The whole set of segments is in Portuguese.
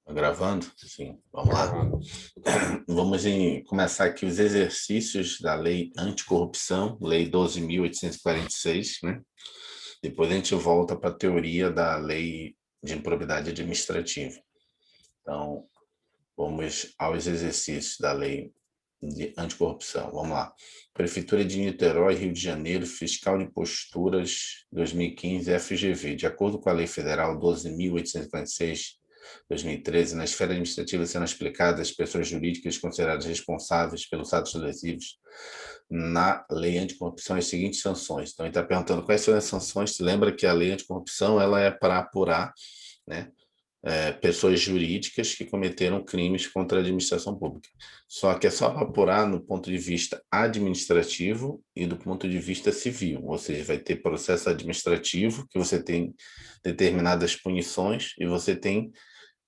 Tá gravando? Sim, Tá vamos lá. gravando. Vamos começar aqui os exercícios da Lei Anticorrupção, Lei 12.846, né? Depois a gente volta para a teoria da Lei de Improbidade Administrativa. Então, vamos aos exercícios da Lei de Anticorrupção. Vamos lá. Prefeitura de Niterói, Rio de Janeiro, Fiscal de Posturas 2015, FGV. De acordo com a Lei Federal 12.846, 2013, na esfera administrativa serão explicadas as pessoas jurídicas consideradas responsáveis pelos atos lesivos na lei anticorrupção as seguintes sanções. Então, ele está perguntando quais são as sanções. Se lembra que a lei anticorrupção ela é para apurar, né, pessoas jurídicas que cometeram crimes contra a administração pública. Só que é só para apurar no ponto de vista administrativo e do ponto de vista civil, ou seja, vai ter processo administrativo, que você tem determinadas punições, e você tem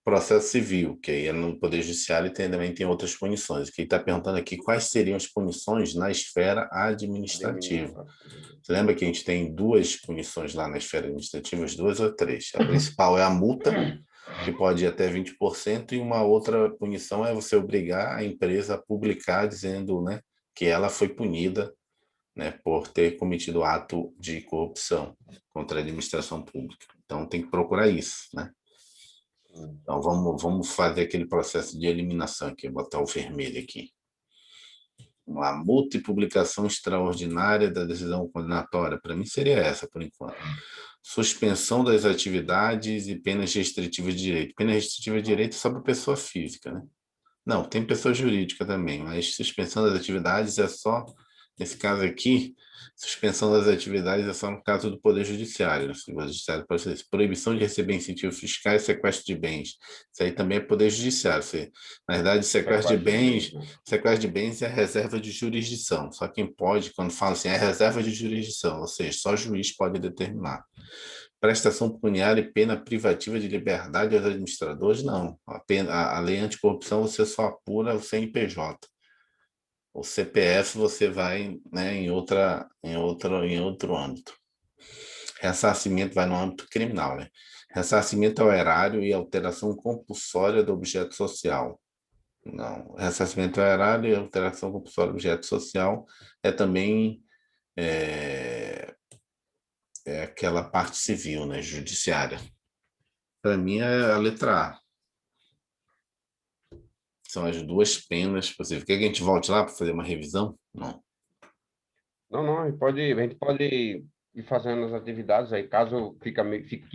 processo civil, que aí é no Poder Judiciário e também tem outras punições. Que está perguntando aqui quais seriam as punições na esfera administrativa. Administrativo. Você lembra que a gente tem duas punições lá na esfera administrativa, as duas ou três? A principal é a multa, que pode ir até 20%, e uma outra punição é você obrigar a empresa a publicar dizendo, né, que ela foi punida, né, por ter cometido ato de corrupção contra a administração pública. Então tem que procurar isso, né? Então vamos fazer aquele processo de eliminação aqui, botar o vermelho aqui. Uma multa e publicação extraordinária da decisão condenatória, para mim seria essa, por enquanto. Suspensão das atividades e penas restritivas de direito. Pena restritiva de direito é só para pessoa física, né? Não, tem pessoa jurídica também, mas suspensão das atividades é só, nesse caso aqui, suspensão das atividades é só no caso do Poder Judiciário. Né? O Poder Judiciário pode fazer isso. Proibição de receber incentivos fiscais, sequestro de bens. Isso aí também é Poder Judiciário. Na verdade, Sequestro de bens, né? sequestro de bens é reserva de jurisdição. Só quem pode, quando fala assim, é reserva de jurisdição, ou seja, só juiz pode determinar. Prestação pecuniária e pena privativa de liberdade aos administradores, não. A lei anticorrupção você só apura o CNPJ. O CPF você vai, né, em outro âmbito. Ressarcimento vai no âmbito criminal, né? Ressarcimento ao erário e alteração compulsória do objeto social. Não. Ressarcimento ao erário e alteração compulsória do objeto social é também é aquela parte civil, né, judiciária. Para mim é a letra A. São as duas penas possíveis. Quer que a gente volte lá para fazer uma revisão? Não. Não, não, a gente pode ir fazendo as atividades aí, caso fique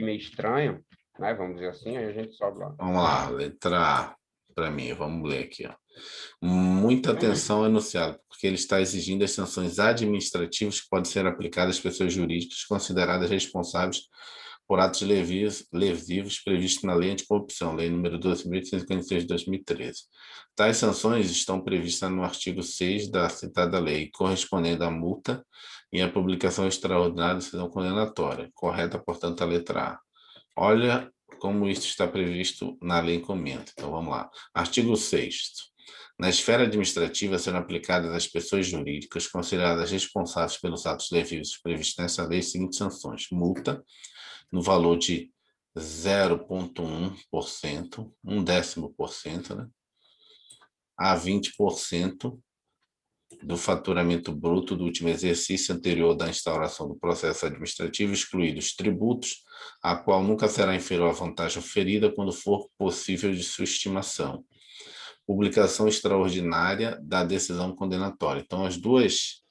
meio estranho, né? Vamos dizer assim, aí a gente sobe lá. Vamos lá, letra A. Para mim, vamos ler aqui. Ó. Muita atenção ao enunciado, porque ele está exigindo as sanções administrativas que podem ser aplicadas às pessoas jurídicas consideradas responsáveis por atos lesivos previstos na Lei Anticorrupção, Lei nº 12.856 de 2013. Tais sanções estão previstas no artigo 6 da citada lei, correspondendo à multa e à publicação extraordinária de decisão condenatória. Correta, portanto, a letra A. Olha como isso está previsto na lei em comenta. Então, vamos lá. Artigo 6º. Na esfera administrativa serão aplicadas às pessoas jurídicas consideradas responsáveis pelos atos levios previstos nessa lei as seguintes sanções: multa no valor de 0,1%, um décimo por cento, né, a 20% do faturamento bruto do último exercício anterior da instauração do processo administrativo, excluídos tributos, a qual nunca será inferior à vantagem oferida quando for possível de sua estimação. Publicação extraordinária da decisão condenatória. Então, as duas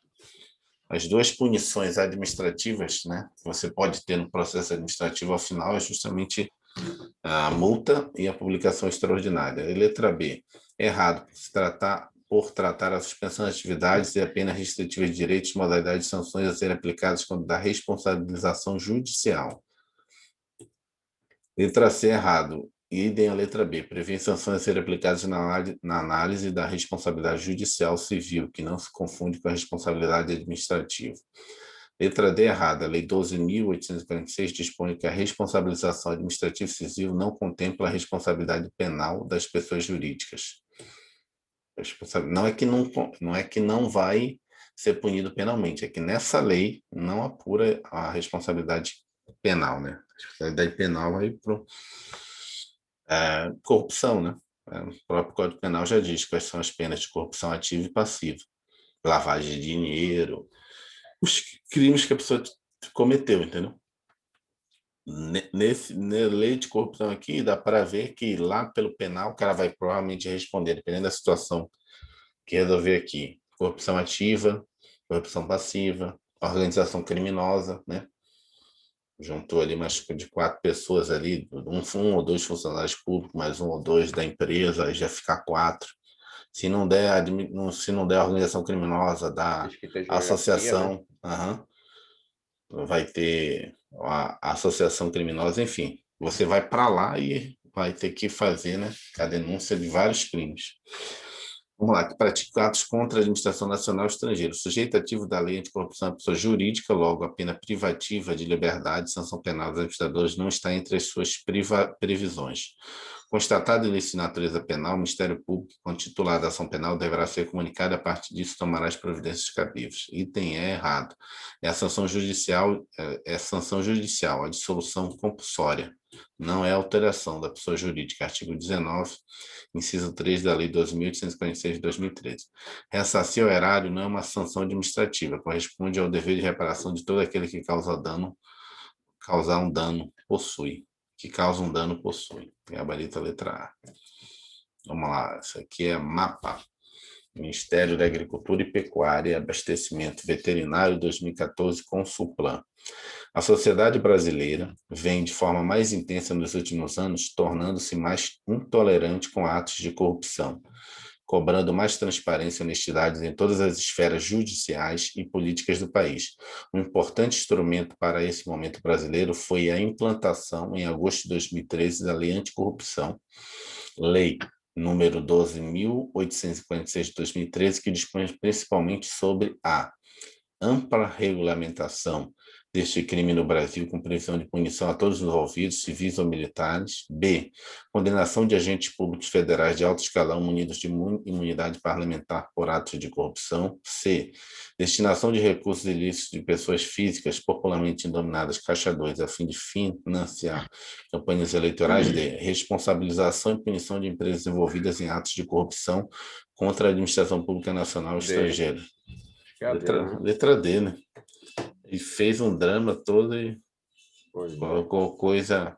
punições administrativas, né, que você pode ter no processo administrativo ao final é justamente a multa e a publicação extraordinária. E letra B, errado, por tratar a suspensão de atividades e a pena restritiva de direitos, modalidades e sanções a serem aplicadas quando da responsabilização judicial. Letra C, errado. Idem a letra B. Prevê sanções a serem aplicadas na análise da responsabilidade judicial civil, que não se confunde com a responsabilidade administrativa. Letra D, errada. A Lei 12.846 dispõe que a responsabilização administrativa civil não contempla a responsabilidade penal das pessoas jurídicas. Não é que não vai ser punido penalmente, é que nessa lei não apura a responsabilidade penal, né? A responsabilidade penal vai para Corrupção, né? O próprio Código Penal já diz quais são as penas de corrupção ativa e passiva. Lavagem de dinheiro, os crimes que a pessoa cometeu, entendeu? Na lei de corrupção aqui, dá para ver que lá pelo penal o cara vai provavelmente responder, dependendo da situação que resolver aqui. Corrupção ativa, corrupção passiva, organização criminosa, né? Juntou ali mais de 4 pessoas ali, um ou dois funcionários públicos, mais um ou dois da empresa, aí já fica 4. Se não der organização criminosa, dá Acho que tem geografia, né? associação, vai ter a associação criminosa, enfim. Você vai para lá e vai ter que fazer, né, a denúncia de vários crimes. Vamos lá, que pratica atos contra a administração nacional estrangeira. O sujeito ativo da lei anticorrupção é pessoa jurídica, logo a pena privativa de liberdade, sanção penal dos administradores não está entre as suas previsões. Constatado ilícito de natureza penal, o Ministério Público, quando titular da ação penal, deverá ser comunicado e, a partir disso, tomará as providências cabíveis. Item E errado. É sanção judicial, a dissolução compulsória. Não é alteração da pessoa jurídica. Artigo 19, inciso 3 da Lei 12.846 de 2013. Ressarcir ao erário não é uma sanção administrativa, corresponde ao dever de reparação de todo aquele que causar um dano possui. Que causa um dano possui. Gabarito letra A. Vamos lá, isso aqui é mapa. Ministério da Agricultura e Pecuária e Abastecimento Veterinário 2014, Consulplan. A sociedade brasileira vem de forma mais intensa nos últimos anos, tornando-se mais intolerante com atos de corrupção, cobrando mais transparência e honestidade em todas as esferas judiciais e políticas do país. Um importante instrumento para esse momento brasileiro foi a implantação, em agosto de 2013, da Lei Anticorrupção, Lei número 12.846 de 2013, que dispõe principalmente sobre a ampla regulamentação deste crime no Brasil, com previsão de punição a todos os envolvidos, civis ou militares. B. Condenação de agentes públicos federais de alto escalão munidos de imunidade parlamentar por atos de corrupção. C. Destinação de recursos ilícitos de pessoas físicas, popularmente denominadas caixadores, a fim de financiar campanhas eleitorais. D. Responsabilização e punição de empresas envolvidas em atos de corrupção contra a administração pública nacional ou estrangeira. Letra D, né? E fez um drama todo e colocou coisa,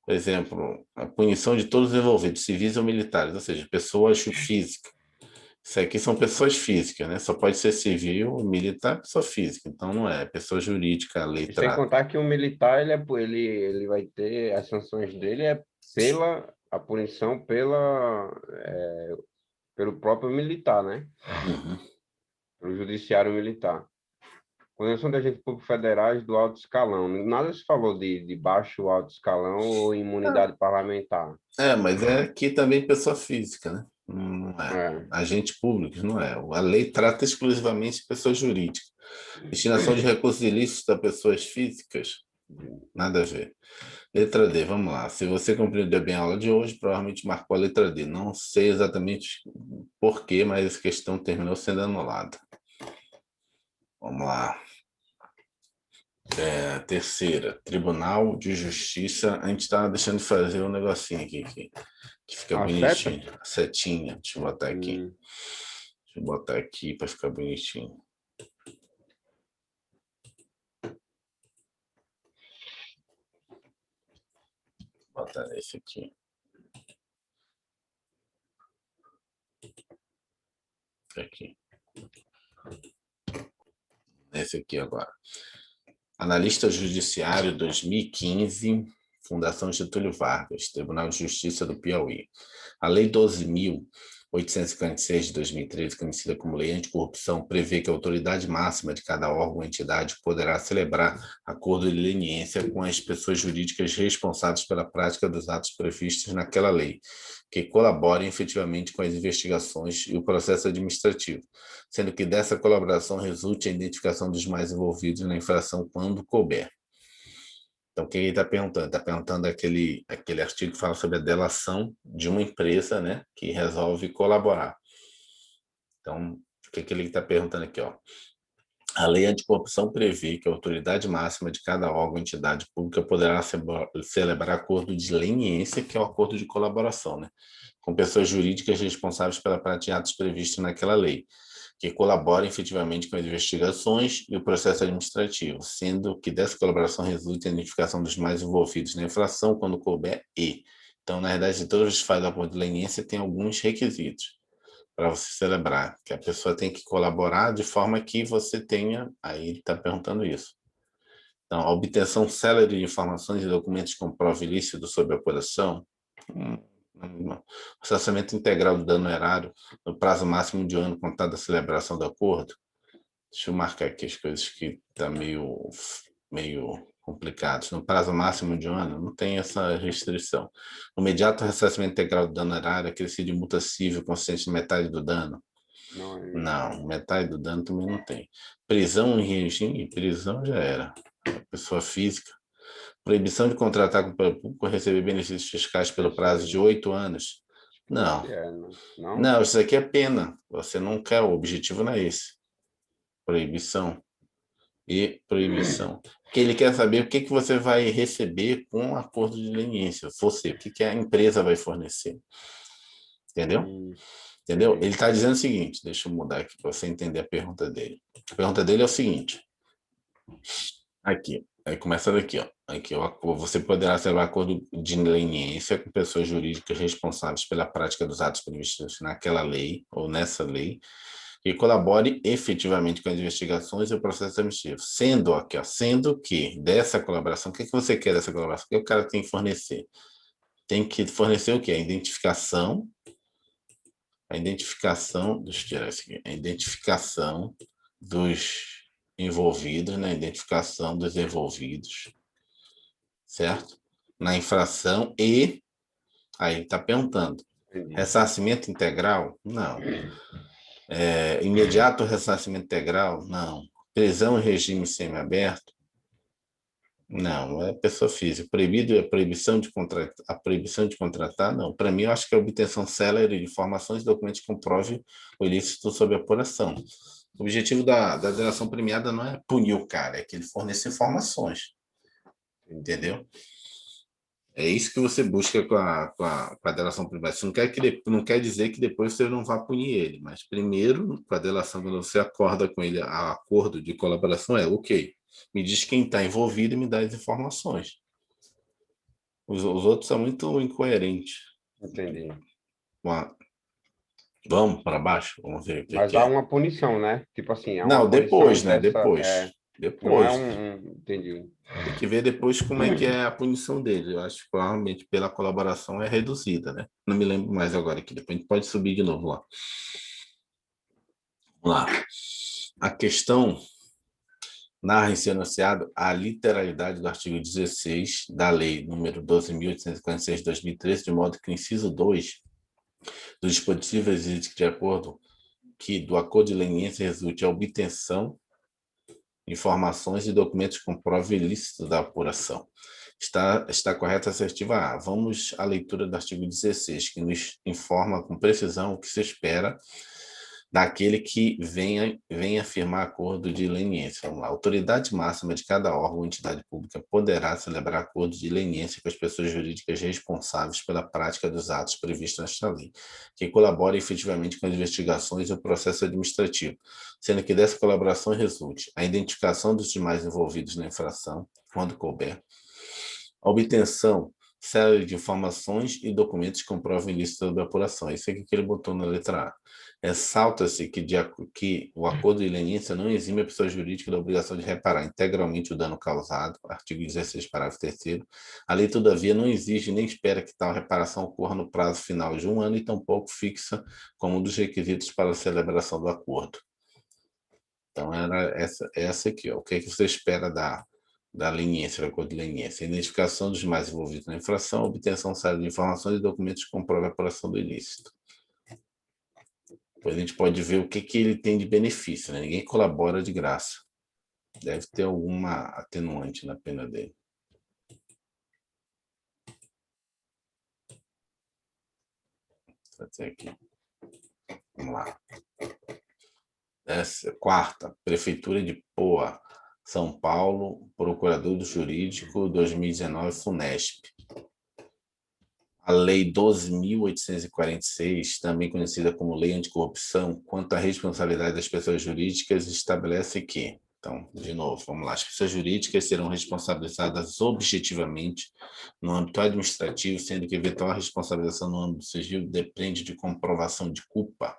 por exemplo, a punição de todos os envolvidos, civis ou militares, ou seja, pessoas físicas. Isso aqui são pessoas físicas, né? Só pode ser civil, militar, pessoa física. Então não é pessoa jurídica, letra. Sem contar que o militar ele vai ter as sanções dele pela a punição pelo próprio militar, né? Uhum. Pelo judiciário militar. Condenação de agentes públicos federais do alto escalão. Nada se falou de baixo alto escalão ou imunidade parlamentar. Mas aqui também pessoa física, né? Não é. Agente público, não é. A lei trata exclusivamente de pessoas jurídicas. Destinação de recursos ilícitos a pessoas físicas, nada a ver. Letra D, vamos lá. Se você compreendeu bem a aula de hoje, provavelmente marcou a letra D. Não sei exatamente por quê, mas essa questão terminou sendo anulada. Vamos lá. Terceira, Tribunal de Justiça. A gente está deixando de fazer um negocinho aqui que fica bonitinho. A setinha. Deixa eu botar aqui. Deixa eu botar aqui para ficar bonitinho. Vou botar esse aqui. Aqui. Esse aqui agora. Analista Judiciário 2015, Fundação Getúlio Vargas, Tribunal de Justiça do Piauí. A Lei 12.846 de 2013, conhecida como Lei Anticorrupção, prevê que a autoridade máxima de cada órgão ou entidade poderá celebrar acordo de leniência com as pessoas jurídicas responsáveis pela prática dos atos previstos naquela lei, que colaborem efetivamente com as investigações e o processo administrativo, sendo que dessa colaboração resulte a identificação dos mais envolvidos na infração quando couber. Então, o que ele está perguntando? Está perguntando aquele artigo que fala sobre a delação de uma empresa, né, que resolve colaborar. Então, o que ele está perguntando aqui? Ó? A lei anticorrupção prevê que a autoridade máxima de cada órgão ou entidade pública poderá celebrar acordo de leniência, que é o acordo de colaboração, né, com pessoas jurídicas responsáveis pela prática de atos previstos naquela lei, que colaborem efetivamente com as investigações e o processo administrativo, sendo que dessa colaboração resulte a identificação dos mais envolvidos na infração, quando couber e. Então, na verdade, todas as que faz acordo de leniência tem alguns requisitos para você celebrar, que a pessoa tem que colaborar de forma que você tenha, aí ele está perguntando isso. Então, a obtenção célere de informações e documentos com prova ilícito sobre a apuração, o ressarcimento integral do dano erário no prazo máximo de um ano contado da celebração do acordo. Deixa eu marcar aqui as coisas que estão meio complicadas. No prazo máximo de um ano, não tem essa restrição. No imediato ressarcimento integral do dano erário, acrescido de multa civil consistente em metade do dano. Não, Não, metade do dano também não tem. Prisão em regime, prisão já era. Pessoa física. Proibição de contratar com o poder público ou receber benefícios fiscais pelo prazo de 8 anos. Não. esse é, não? Não? Não, isso aqui é pena. Você não quer, o objetivo não é esse. Proibição e proibição. Porque ele quer saber o que você vai receber com o acordo de leniência. Você, o que a empresa vai fornecer. Entendeu? Entendeu? Entendi. Ele está dizendo o seguinte, deixa eu mudar aqui para você entender a pergunta dele. A pergunta dele é o seguinte. Aqui, aí começa daqui, ó. Aqui, ó, você poderá celebrar acordo de leniência com pessoas jurídicas responsáveis pela prática dos atos previstos naquela lei ou nessa lei que colabore efetivamente com as investigações e o processo administrativo. Sendo aqui, ó, sendo que dessa colaboração, o que você quer dessa colaboração? O que o cara tem que fornecer? Tem que fornecer o quê? Deixa eu tirar isso aqui, a identificação dos envolvidos, né? Identificação dos envolvidos, certo? Na infração e, aí está perguntando, Entendi. ressarcimento integral? Não. Imediato ressarcimento integral? Não. Prisão em regime semiaberto? Não, é pessoa física. Proibido é a proibição de contratar? Não. Para mim, eu acho que é a obtenção célere de informações e documentos que comprove o ilícito sob apuração. O objetivo da delação premiada não é punir o cara, é que ele forneça informações, Entendi. entendeu? É isso que você busca com a delação premiada. Isso não quer dizer que depois você não vá punir ele, mas primeiro, com a delação, quando você acorda com ele, a acordo de colaboração é, ok, me diz quem está envolvido e me dá as informações. Os outros são muito incoerentes. Entendi. Vamos para baixo? Vamos ver o que, Mas que há é. uma punição, né? Tipo assim, há uma Não, punição depois, né? dessa. Depois. Não é Depois. Entendi. Tem que ver depois como é que é a punição dele. Eu acho que provavelmente pela colaboração é reduzida, né? Não me lembro mais agora aqui. Depois a gente pode subir de novo lá. Vamos lá. A questão narra em seu enunciado a literalidade do artigo 16 da Lei número 12.846 de 2013, de modo que o inciso 2 do dispositivo exige que, de acordo que do acordo de leniência resulte a obtenção informações e documentos com prova ilícito da apuração. Está correta a assertiva A. Vamos à leitura do artigo 16, que nos informa com precisão o que se espera daquele que venha afirmar acordo de leniência. Vamos lá. A autoridade máxima de cada órgão ou entidade pública poderá celebrar acordo de leniência com as pessoas jurídicas responsáveis pela prática dos atos previstos nesta lei, que colaborem efetivamente com as investigações e o processo administrativo, sendo que dessa colaboração resulte a identificação dos demais envolvidos na infração, quando couber, a obtenção série de informações e documentos que comprovam ilícito da apuração. Isso aqui que ele botou na letra A. Ressalta-se que o acordo de leniência não exime a pessoa jurídica da obrigação de reparar integralmente o dano causado, artigo 16, parágrafo 3º. A lei, todavia, não exige nem espera que tal reparação ocorra no prazo final de um ano e tampouco fixa como um dos requisitos para a celebração do acordo. Então, era essa aqui. Ó. O que você espera da leniência, do acordo de leniência? Identificação dos mais envolvidos na infração, obtenção séria de informações e documentos que comprovem a apuração do ilícito. Depois a gente pode ver o que ele tem de benefício, né? Ninguém colabora de graça. Deve ter alguma atenuante na pena dele. Vou fazer aqui. Vamos lá. Quarta, Prefeitura de Poa, São Paulo, Procurador do Jurídico, 2019, Funesp. A Lei 12.846, também conhecida como Lei Anticorrupção, quanto à responsabilidade das pessoas jurídicas, estabelece que, então, de novo, vamos lá, as pessoas jurídicas serão responsabilizadas objetivamente no âmbito administrativo, sendo que eventual responsabilização no âmbito civil depende de comprovação de culpa.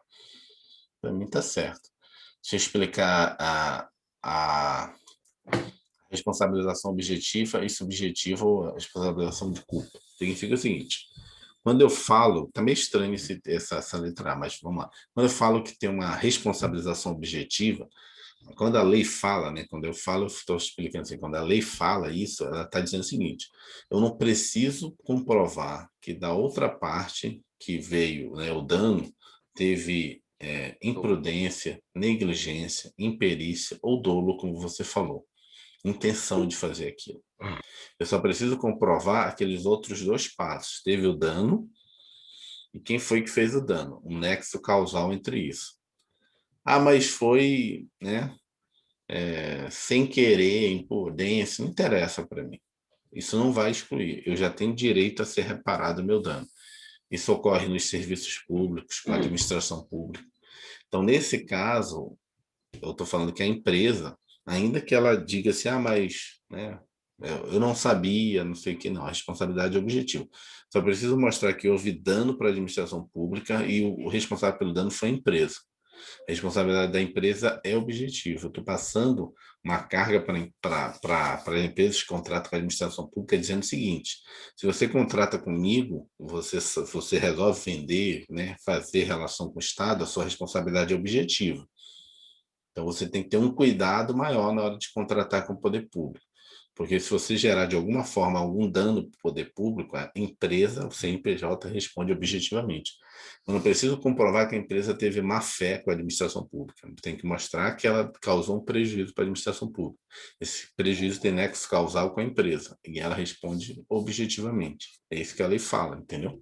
Para mim está certo. Deixa eu explicar a responsabilização objetiva e subjetiva, a responsabilização de culpa. Significa o seguinte: quando eu falo, tá meio estranho essa letra A, mas vamos lá. Quando eu falo que tem uma responsabilização objetiva, quando a lei fala, né? Quando eu falo, eu estou explicando assim, quando a lei fala isso, ela está dizendo o seguinte: eu não preciso comprovar que da outra parte que veio, né, o dano, teve imprudência, negligência, imperícia ou dolo, como você falou, intenção de fazer aquilo. Eu só preciso comprovar aqueles outros dois passos. Teve o dano e quem foi que fez o dano? Um nexo causal entre isso. Ah, mas foi, né, sem querer, imprudência, não interessa para mim. Isso não vai excluir. Eu já tenho direito a ser reparado o meu dano. Isso ocorre nos serviços públicos, com a administração pública. Então, nesse caso, eu estou falando que a empresa, ainda que ela diga assim, ah, mas, né, eu não sabia, não sei o que, não, a responsabilidade é objetiva. Só preciso mostrar que houve dano para a administração pública e o responsável pelo dano foi a empresa. A responsabilidade da empresa é objetiva. Eu estou passando uma carga para as empresas que contratam com a administração pública dizendo o seguinte: se você contrata comigo, você resolve vender, né, fazer relação com o Estado, a sua responsabilidade é objetiva. Então, você tem que ter um cuidado maior na hora de contratar com o poder público. Porque se você gerar de alguma forma algum dano para o poder público, a empresa, o CNPJ, responde objetivamente. Eu não preciso comprovar que a empresa teve má fé com a administração pública. Tem que mostrar que ela causou um prejuízo para a administração pública. Esse prejuízo tem nexo causal com a empresa. E ela responde objetivamente. É isso que a lei fala, entendeu?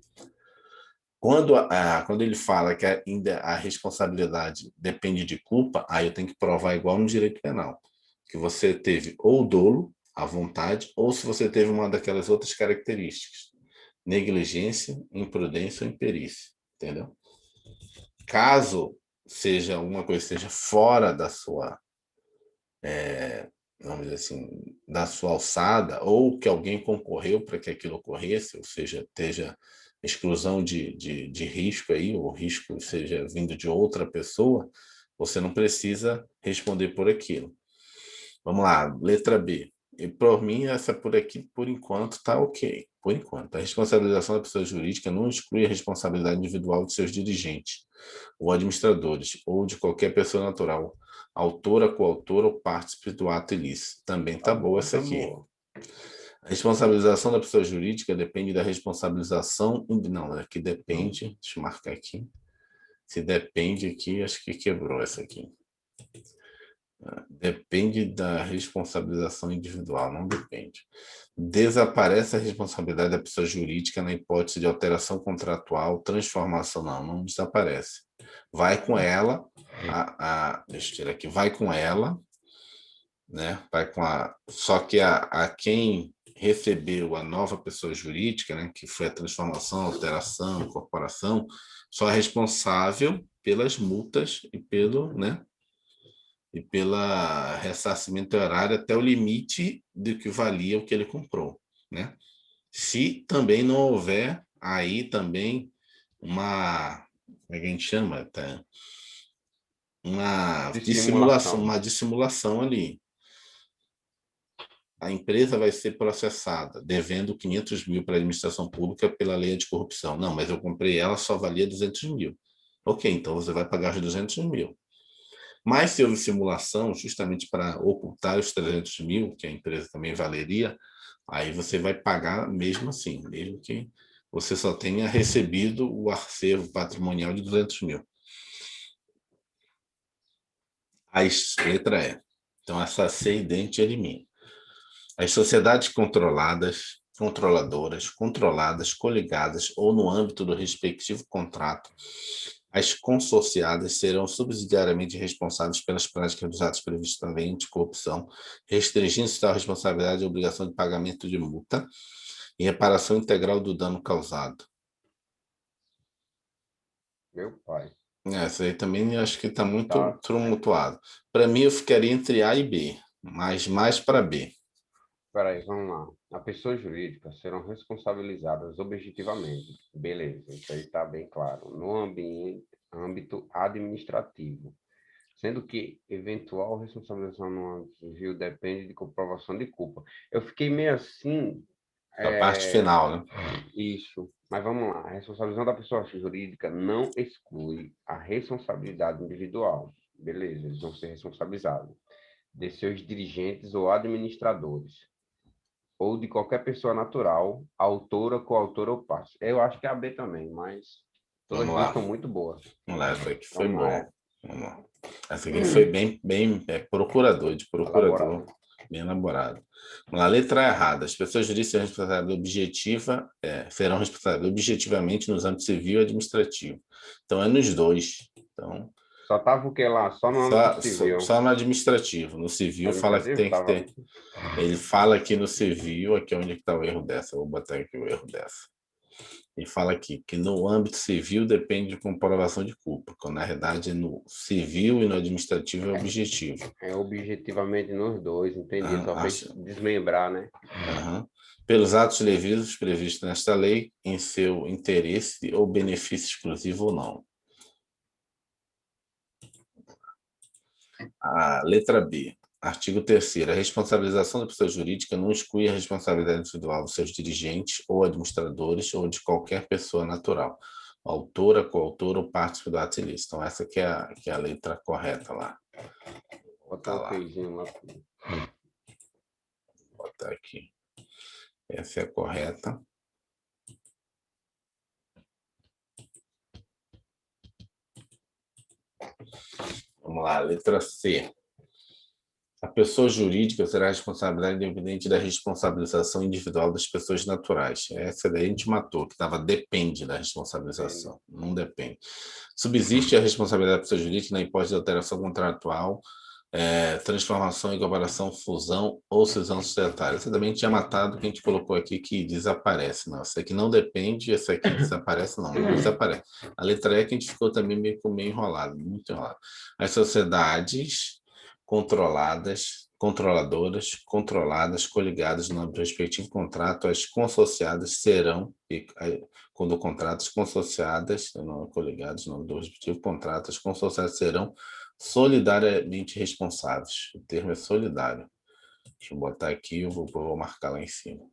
Quando ele fala que ainda a responsabilidade depende de culpa, aí eu tenho que provar igual no direito penal, que você teve ou dolo, à vontade, ou se você teve uma daquelas outras características, negligência, imprudência ou imperícia, entendeu? Caso seja uma coisa que esteja fora da sua, vamos dizer assim, da sua alçada, ou que alguém concorreu para que aquilo ocorresse, ou seja, esteja exclusão de risco aí, ou risco seja vindo de outra pessoa, você não precisa responder por aquilo. Vamos lá, letra B. E por mim, essa por aqui, por enquanto, está ok. Por enquanto. A responsabilização da pessoa jurídica não exclui a responsabilidade individual de seus dirigentes, ou administradores, ou de qualquer pessoa natural, autora, coautora ou partícipe do ato ilícito. Também está boa essa aqui. A responsabilização da pessoa jurídica depende da responsabilização... Não, aqui depende... Deixa eu marcar aqui. Se depende aqui, acho que quebrou essa aqui. Depende da responsabilização individual, não depende. Desaparece a responsabilidade da pessoa jurídica na hipótese de alteração contratual, transformação, não desaparece. Vai com ela, deixa eu tirar aqui, vai com ela, né? Vai com só que a quem recebeu a nova pessoa jurídica, né, que foi a transformação, alteração, incorporação, só é responsável pelas multas e pelo, né, e pela ressarcimento horário até o limite do que valia o que ele comprou, né? Se também não houver aí também uma, como é que a gente chama, tá? Uma dissimulação ali. A empresa vai ser processada devendo 500 mil para a administração pública pela lei anticorrupção. Não, mas eu comprei ela, só valia 200 mil. Ok, então você vai pagar os 200 mil. Mas se houve simulação, justamente para ocultar os 300 mil, que a empresa também valeria, aí você vai pagar mesmo assim, mesmo que você só tenha recebido o acervo patrimonial de 200 mil. A letra E. Então, essa C idêntica elimina. As sociedades controladas, controladoras, controladas, coligadas ou no âmbito do respectivo contrato As consorciadas serão subsidiariamente responsáveis pelas práticas dos atos previstos na lei anticorrupção, restringindo-se tal responsabilidade à obrigação de pagamento de multa e reparação integral do dano causado. Meu pai. Essa aí também acho que está muito Tá. tumultuado. Para mim, eu ficaria entre A e B, mas mais para B. Espera aí, vamos lá. As pessoas jurídicas serão responsabilizadas objetivamente. Beleza, isso aí está bem claro. No âmbito administrativo. Sendo que eventual responsabilização no âmbito civil depende de comprovação de culpa. Eu fiquei meio assim, A parte final, né? isso. Mas vamos lá. A responsabilização da pessoa jurídica não exclui a responsabilidade individual. Beleza, eles vão ser responsabilizados de seus dirigentes ou administradores, ou de qualquer pessoa natural, autora, coautora ou parte. Eu acho que é a B também, mas todas Vamos duas lá. estão muito boas. Vamos lá, essa aqui foi Vamos lá, bom. Vamos lá. Essa aqui foi bem procurador, de procurador, elaborado. bem elaborado. Vamos lá, letra errada. As pessoas jurídicas serão responsáveis serão responsáveis objetivamente nos âmbitos civil e administrativo. Então, é nos dois. Então, Só tava o que lá? Só no âmbito civil. só no administrativo. No civil, fala que Administrativo tem que tava. ter. Ele fala aqui no civil, aqui onde está o erro dessa. Eu vou botar aqui o erro dessa. E fala aqui que no âmbito civil depende de comprovação de culpa, quando na verdade no civil e no administrativo é objetivo. É objetivamente nos dois, entendi. Só fez Acho, desmembrar, né? pelos atos levidos previstos nesta lei, em seu interesse ou benefício exclusivo ou não. A letra B. Artigo 3º. A responsabilização da pessoa jurídica não exclui a responsabilidade individual dos seus dirigentes ou administradores ou de qualquer pessoa natural, autora, coautora ou parte do ato ilícito. Então, essa que é a letra correta lá. Bota Tá um lá. queijinho lá. Vou botar aqui. Essa é a correta. Vamos lá, letra C. A pessoa jurídica será a responsabilidade independente da responsabilização individual das pessoas naturais. Essa daí a gente matou, que estava depende da responsabilização, não depende. Subsiste a responsabilidade da pessoa jurídica na hipótese de alteração contratual, transformação, incorporação, fusão ou cisão societária. Essa também tinha matado que a gente colocou aqui que desaparece. Não, essa aqui não depende, essa aqui desaparece, não desaparece. A letra E que a gente ficou também meio enrolado, muito enrolado. As sociedades controladoras, coligadas no âmbito do respectivo contrato, as consociadas serão, quando contratos consociadas, não coligadas no âmbito do respectivo contrato, as consociadas serão solidariamente responsáveis. O termo é solidário. Deixa eu botar aqui, eu vou marcar lá em cima.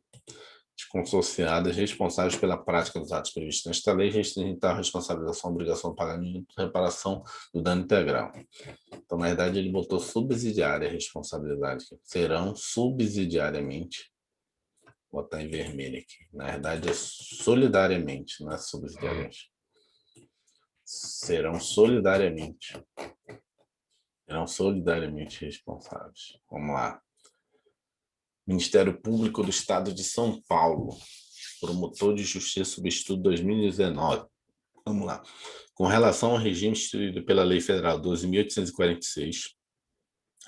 As consociadas responsáveis pela prática dos atos previstos nesta lei restringem a responsabilização, obrigação de pagamento e reparação do dano integral. Então, na verdade, ele botou subsidiária a responsabilidade. Serão subsidiariamente, vou botar em vermelho aqui. Na verdade, é solidariamente, não é subsidiariamente. Serão solidariamente responsáveis. Vamos lá. Ministério Público do Estado de São Paulo, promotor de justiça substituto 2019. Vamos lá. Com relação ao regime instituído pela Lei Federal 12.846,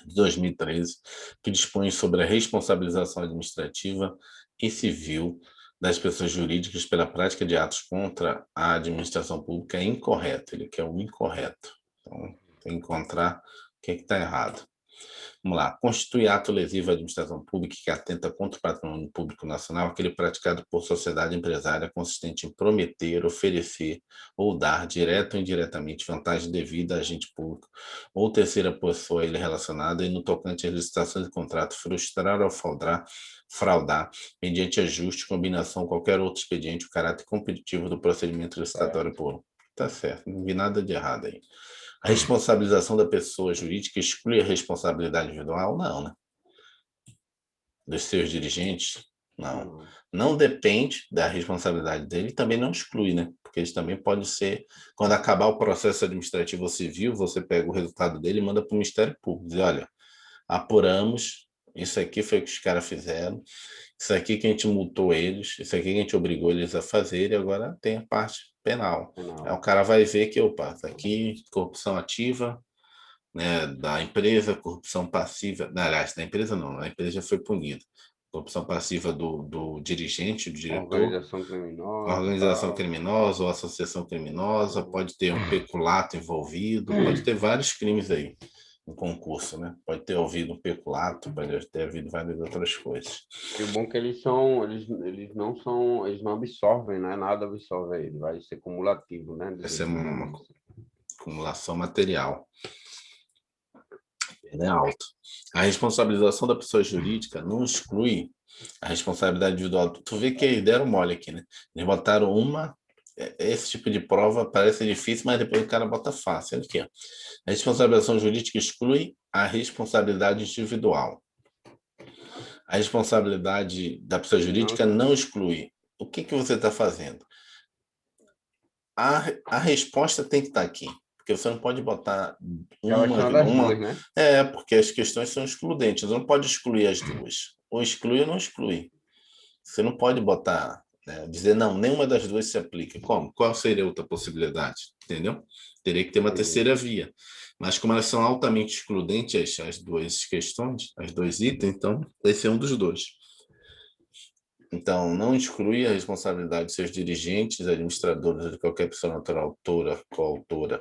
de 2013, que dispõe sobre a responsabilização administrativa e civil das pessoas jurídicas pela prática de atos contra a administração pública, é incorreto. Ele quer o incorreto. Então, tem que encontrar o que está errado. Vamos lá. Constitui ato lesivo à administração pública que atenta contra o patrimônio público nacional, aquele praticado por sociedade empresária consistente em prometer, oferecer ou dar, direto ou indiretamente, vantagem devida a agente público ou terceira pessoa a ele relacionada e no tocante às licitações de contrato, frustrar ou fraudar, mediante ajuste, combinação ou qualquer outro expediente, o caráter competitivo do procedimento licitatório por... Tá certo, não vi nada de errado aí. A responsabilização da pessoa jurídica exclui a responsabilidade individual? Não, né? Dos seus dirigentes? Não. Não depende da responsabilidade dele, também não exclui, né? Porque eles também podem ser, quando acabar o processo administrativo ou civil, você pega o resultado dele e manda para o Ministério Público. Diz, olha, apuramos, isso aqui foi o que os caras fizeram, Isso aqui que a gente multou eles, isso aqui que a gente obrigou eles a fazer, e agora tem a parte penal. Aí o cara vai ver que, opa, tá aqui corrupção ativa, né, da empresa, corrupção passiva, não, aliás, da empresa não, a empresa já foi punida. Corrupção passiva do dirigente, do diretor, Organização criminosa, organização tal. criminosa ou associação criminosa, pode ter um peculato envolvido, pode ter vários crimes aí no concurso, né? Pode ter havido um peculato, pode ter havido várias outras coisas. E o bom é que eles não são, eles não absorvem, né? Nada absorve ele, vai ser cumulativo, né? Essa é uma acumulação material. Ele é alto. A responsabilização da pessoa jurídica não exclui a responsabilidade individual. Tu vê que eles deram mole aqui, né? Eles botaram esse tipo de prova parece difícil, mas depois o cara bota fácil. Olha aqui, ó. A responsabilização jurídica exclui a responsabilidade individual. A responsabilidade da pessoa jurídica não exclui. O que você está fazendo? A resposta tem que estar aqui, porque você não pode botar Relação das duas, né? porque as questões são excludentes, você não pode excluir as duas. Ou exclui ou não exclui. Você não pode botar, né, dizer, não, nenhuma das duas se aplica. Como? Qual seria outra possibilidade? Entendeu? Teria que ter uma Entendi. terceira via. Mas como elas são altamente excludentes, as duas questões, as dois itens, então esse é um dos dois. Então, não exclui a responsabilidade de seus dirigentes, administradores ou de qualquer pessoa natural, autora, coautora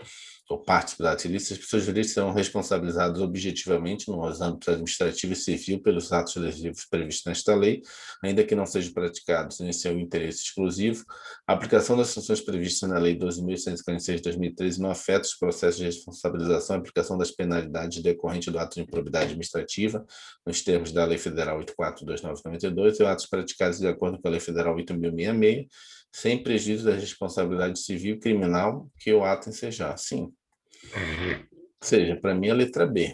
ou participante ilícita. As pessoas jurídicas serão responsabilizadas objetivamente nos âmbitos administrativo e civil pelos atos legislativos previstos nesta lei, ainda que não sejam praticados em seu interesse exclusivo. A aplicação das sanções previstas na Lei 12.146 de 2013 não afeta os processos de responsabilização e aplicação das penalidades decorrentes do ato de improbidade administrativa, nos termos da Lei Federal 8.429/92, e atos praticados de acordo com a Lei Federal 8.066, sem prejuízo da responsabilidade civil e criminal que o ato ensejar. Sim. Ou seja, para mim, a letra B.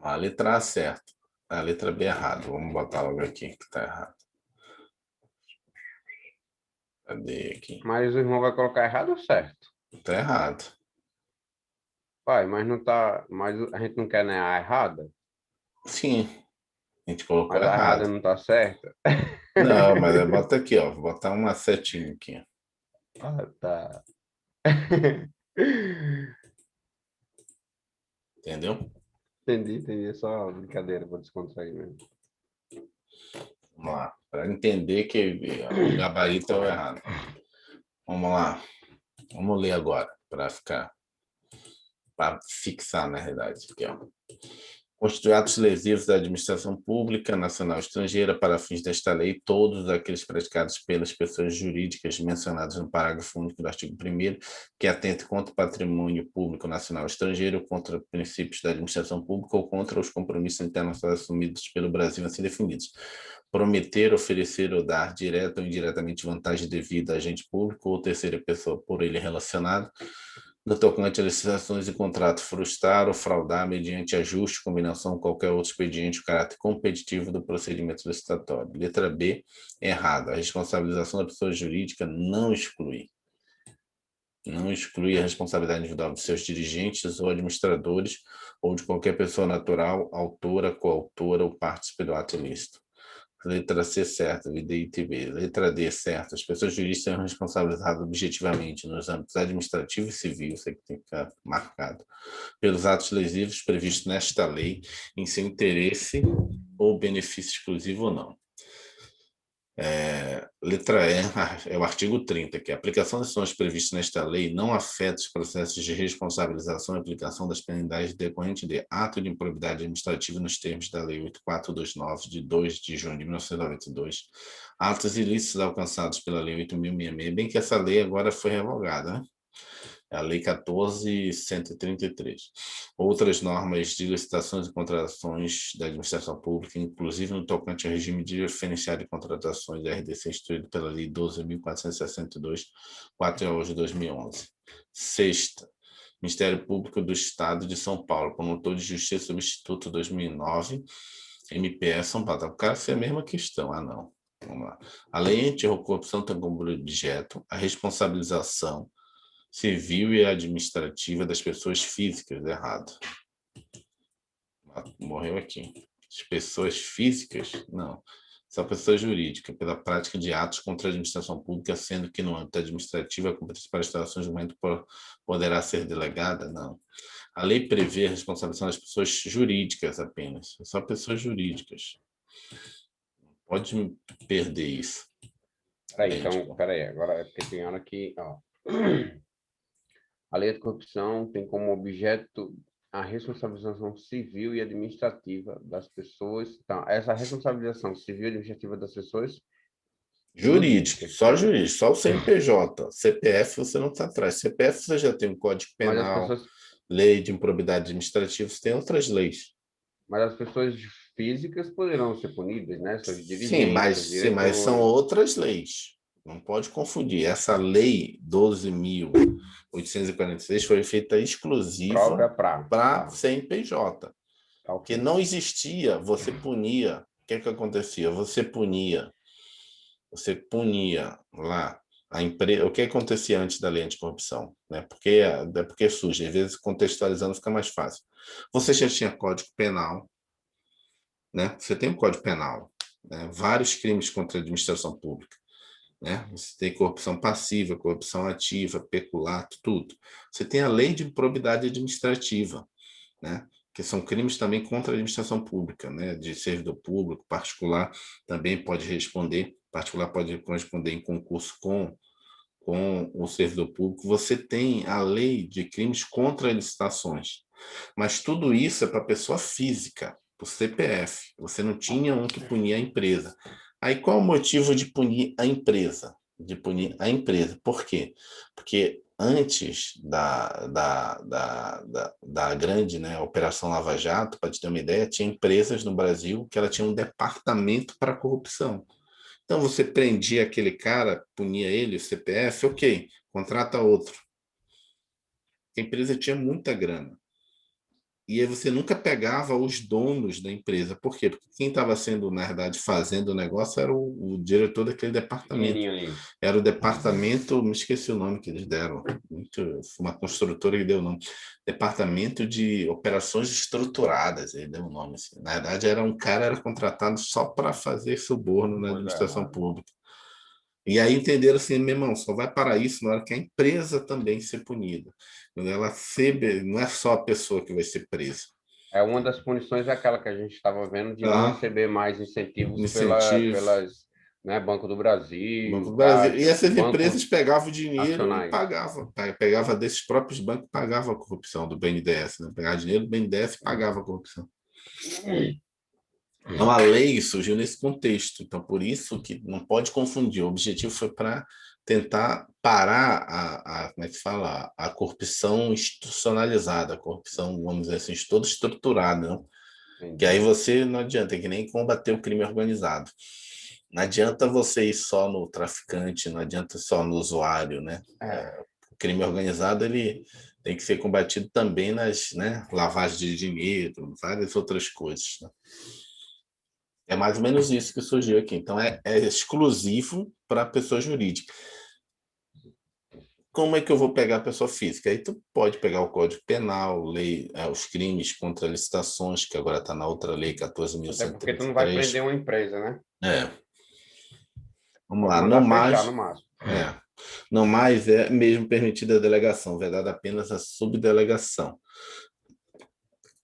A letra A certo. A letra B errado. Vamos botar logo aqui que está errado. Cadê aqui? Mas o irmão vai colocar errado ou certo? Está errado. Vai, mas não tá. Mas a gente não quer, né, a errada? Sim, a gente colocou Mas a errada errado. não tá certa? Não, mas bota aqui, ó. Vou botar uma setinha aqui. Ah, tá. Entendeu? Entendi. É só brincadeira, vou descontrair mesmo. Vamos lá. Para entender que o gabarito é o errado. Vamos lá. Vamos ler agora, para fixar, na realidade. Aqui, ó. Constitui atos lesivos da administração pública, nacional ou estrangeira, para fins desta lei, todos aqueles praticados pelas pessoas jurídicas mencionados no parágrafo único do artigo 1º, que atentem contra o patrimônio público nacional ou estrangeiro, contra princípios da administração pública ou contra os compromissos internacionais assumidos pelo Brasil assim definidos. Prometer, oferecer ou dar, direta ou indiretamente, vantagem devida a agente público ou terceira pessoa por ele relacionado, no tocante a licitações e contrato, frustrar ou fraudar mediante ajuste, combinação ou qualquer outro expediente, o caráter competitivo do procedimento licitatório. Letra B, errado. A responsabilização da pessoa jurídica não exclui a responsabilidade individual de seus dirigentes ou administradores ou de qualquer pessoa natural, autora, coautora ou partícipe do ato ilícito. Letra C, certa, IDITB. Letra D, certa. As pessoas jurídicas são responsabilizadas objetivamente nos âmbitos administrativo e civil, isso aqui tem que ficar marcado, pelos atos lesivos previstos nesta lei, em seu interesse ou benefício exclusivo ou não. Letra E, é o artigo 30, que a aplicação das ações previstas nesta lei não afeta os processos de responsabilização e aplicação das penalidades decorrentes de ato de improbidade administrativa nos termos da Lei 8.429, de 2 de junho de 1992, atos ilícitos alcançados pela Lei 8.066, bem que essa lei agora foi revogada, né? A Lei 14.133. Outras normas de licitações e contratações da administração pública, inclusive no tocante ao regime diferenciado de contratações da RDC, instituído pela Lei 12.462, 4 de agosto de 2011. Sexta, Ministério Público do Estado de São Paulo, Promotor de Justiça Substituto 2009, MPS São Paulo. O cara fez a mesma questão. Ah, não. Vamos lá. A lei anti-corrupção tem como objeto a responsabilização civil e administrativa das pessoas físicas, errado. Morreu aqui. As pessoas físicas, não. Só pessoa jurídica, pela prática de atos contra a administração pública, sendo que no âmbito administrativo a competência para instalação de julgamento poderá ser delegada, não. A lei prevê a responsabilização das pessoas jurídicas apenas, só pessoas jurídicas. Pode perder isso. Peraí, então, peraí, agora é porque tem hora que, ó. A lei de corrupção tem como objeto a responsabilização civil e administrativa das pessoas. Então, essa responsabilização civil e administrativa das pessoas jurídico, só jurídico, só o CNPJ. CPF você não está atrás. CPF você já tem um Código Penal, pessoas... lei de improbidade administrativa, você tem outras leis. Mas as pessoas físicas poderão ser punidas, né? Seus dirigentes, sim, mas são outras leis. Não pode confundir. Essa lei 12.846 foi feita exclusiva para CNPJ. Porque não existia, você punia. O que acontecia? Você punia lá a empresa. O que acontecia antes da lei anticorrupção? Né? Porque surge, às vezes contextualizando fica mais fácil. Você já tinha Código Penal, né? Você tem um Código Penal, né? Vários crimes contra a administração pública. Né? Você tem corrupção passiva, corrupção ativa, peculato, tudo. Você tem a lei de improbidade administrativa, né? Que são crimes também contra a administração pública, né? De servidor público, particular também pode responder, particular pode corresponder em concurso com o servidor público. Você tem a lei de crimes contra licitações, mas tudo isso é para pessoa física, para o CPF. Você não tinha um que punia a empresa. Aí qual o motivo de punir a empresa? Por quê? Porque antes da grande, né, Operação Lava Jato, para te ter uma ideia, tinha empresas no Brasil que ela tinha um departamento para corrupção. Então você prendia aquele cara, punia ele, o CPF, ok, contrata outro. A empresa tinha muita grana. E aí você nunca pegava os donos da empresa. Por quê? Porque quem estava sendo, na verdade, fazendo o negócio era o diretor daquele departamento. Era o departamento, me esqueci o nome que eles deram, uma construtora que deu o nome. Departamento de Operações Estruturadas, ele deu o nome. Assim. Na verdade, era contratado só para fazer suborno na administração pública. E aí entenderam assim, meu irmão, só vai parar isso na hora que a empresa também ser punida. Quando ela não é só a pessoa que vai ser presa. Uma das punições é aquela que a gente estava vendo de não receber mais incentivos pelas, né, Banco do Brasil. Caixa, e essas empresas pegavam o dinheiro e pagavam. Pegava desses próprios bancos, pagava a corrupção do BNDES. Né? Pegava dinheiro do BNDES e pagava a corrupção. Então, a lei surgiu nesse contexto. Então, por isso que não pode confundir. O objetivo foi para tentar parar como é que fala? A corrupção institucionalizada, a corrupção, vamos dizer assim, toda estruturada. Não? Que aí você não adianta, é que nem combater o crime organizado. Não adianta você ir só no traficante, não adianta só no usuário, né? O crime organizado ele tem que ser combatido também nas, né, lavagem de dinheiro, várias outras coisas. Né? É mais ou menos isso que surgiu aqui. Então, é exclusivo para a pessoa jurídica. Como é que eu vou pegar a pessoa física? Aí tu pode pegar o Código Penal, lei, os crimes contra licitações, que agora está na outra lei, 14.133. Até porque tu não vai prender uma empresa, né? Vamos lá. No mais é mesmo permitida a delegação, vedada apenas a subdelegação.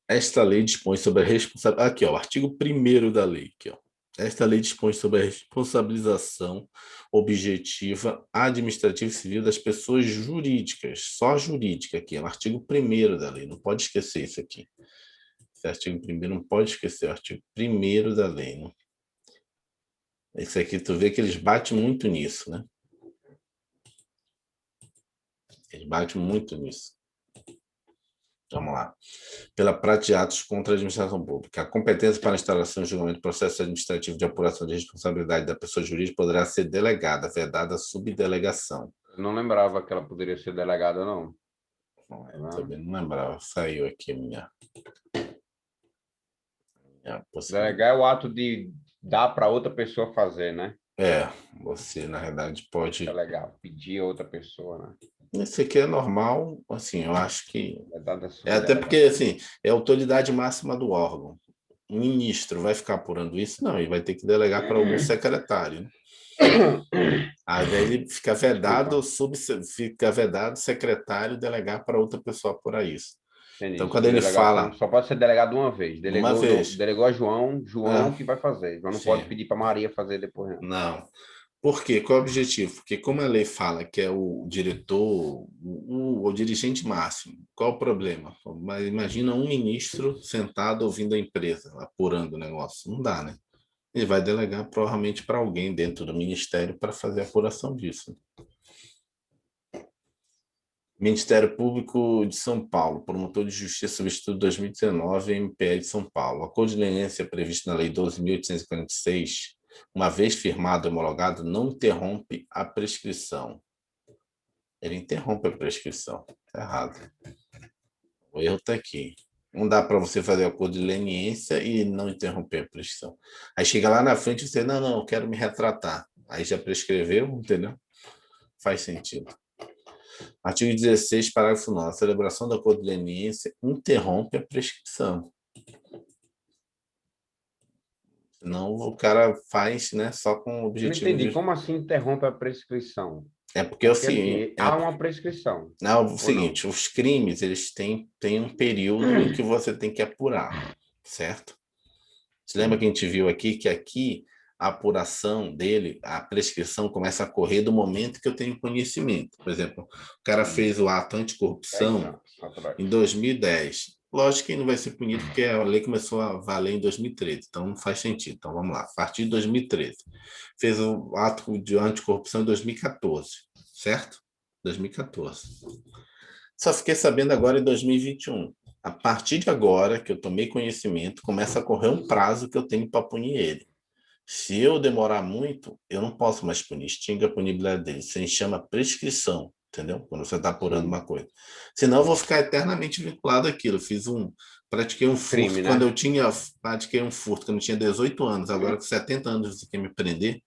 Esta lei dispõe sobre a responsabilidade. Aqui, ó, o artigo 1º da lei. Aqui, ó. Esta lei dispõe sobre a responsabilização objetiva, administrativa e civil das pessoas jurídicas, só jurídica aqui, é o artigo 1º da lei, não pode esquecer isso aqui. Esse artigo 1º não pode esquecer, é o artigo 1º da lei. Né? Esse aqui, tu vê que eles batem muito nisso, né? Eles batem muito nisso. Vamos lá. Pela prática de atos contra a administração pública. A competência para a instalação e julgamento do processo administrativo de apuração de responsabilidade da pessoa jurídica poderá ser delegada, vedada a subdelegação. Eu não lembrava que ela poderia ser delegada, não. Eu também não lembrava. Saiu aqui minha Delegar é o ato de dar para outra pessoa fazer, né? Você, na verdade, pode... Delegar, pedir a outra pessoa, né? Esse aqui é normal, assim, eu acho que... até porque, assim, é a autoridade máxima do órgão. um ministro vai ficar apurando isso? Não, ele vai ter que delegar para algum secretário, né? Aí ele fica vedado, fica vedado o secretário delegar para outra pessoa apurar isso. Entendi. Então, quando ele Delegação fala só pode ser delegado uma vez. uma vez, Delegou a João, João ah, que vai fazer. João não pode sim, pedir para Maria fazer depois, não. não. Por quê? Qual é o objetivo? Porque como a lei fala que é o diretor, o dirigente máximo, qual o problema? Mas imagina um ministro sentado ouvindo a empresa, apurando o negócio. Não dá, né? Ele vai delegar provavelmente para alguém dentro do ministério para fazer a apuração disso. Ministério Público de São Paulo, promotor de justiça substituto 2019, MPE de São Paulo. O acordo de leniência previsto na Lei 12.846, uma vez firmado e homologado, não interrompe a prescrição. Ele interrompe a prescrição. Está errado. O erro está aqui. Não dá para você fazer acordo de leniência e não interromper a prescrição. Aí chega lá na frente e você, não, eu quero me retratar. Aí já prescreveu, entendeu? Faz sentido. Artigo 16, parágrafo 9. A celebração do acordo de leniência interrompe a prescrição. Senão o cara faz, né, só com o Eu não objetivo entendi. de... Como assim interrompe a prescrição? É porque é o Porque, seguinte, assim, há uma prescrição, ou não? os crimes, eles têm um período em que você tem que apurar, certo? Você lembra que a gente viu aqui a apuração dele, a prescrição começa a correr do momento que eu tenho conhecimento. Por exemplo, o cara fez o ato 10 anticorrupção anos atrás. em 2010. Lógico que ele não vai ser punido porque a lei começou a valer em 2013, então não faz sentido. Então vamos lá, a partir de 2013. Fez o ato de anticorrupção em 2014, certo? 2014. Só fiquei sabendo agora em 2021. A partir de agora que eu tomei conhecimento, começa a correr um prazo que eu tenho para punir ele. Se eu demorar muito, eu não posso mais punir, extingue a punibilidade dele. Isso se chama prescrição, entendeu? Quando você está apurando uma coisa. Senão eu vou ficar eternamente vinculado àquilo. Pratiquei um Crime, furto quando né? eu tinha, pratiquei um furto quando eu tinha 18 anos. Agora com 70 anos você quer me prender?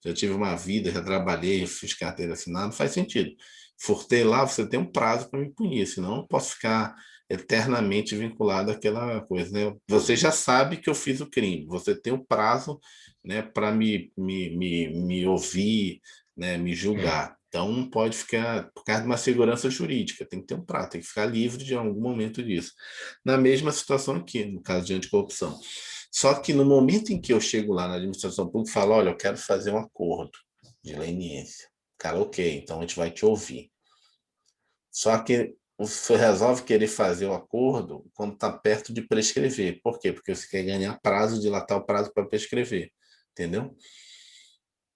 Já tive uma vida, já trabalhei, fiz carteira assinada, não faz sentido. Furtei lá, você tem um prazo para me punir, senão eu posso ficar eternamente vinculado àquela coisa, né? Você já sabe que eu fiz o crime, você tem um prazo, né, para me ouvir, né, me julgar. Então não pode ficar, por causa de uma segurança jurídica, tem que ter um prazo, tem que ficar livre de algum momento disso. Na mesma situação aqui, no caso de anticorrupção. Só que no momento em que eu chego lá na administração pública e falo, olha, eu quero fazer um acordo de leniência. Cara, ok, então a gente vai te ouvir. Só que você resolve querer fazer o acordo quando está perto de prescrever. Por quê? Porque você quer ganhar prazo, dilatar o prazo para prescrever. Entendeu?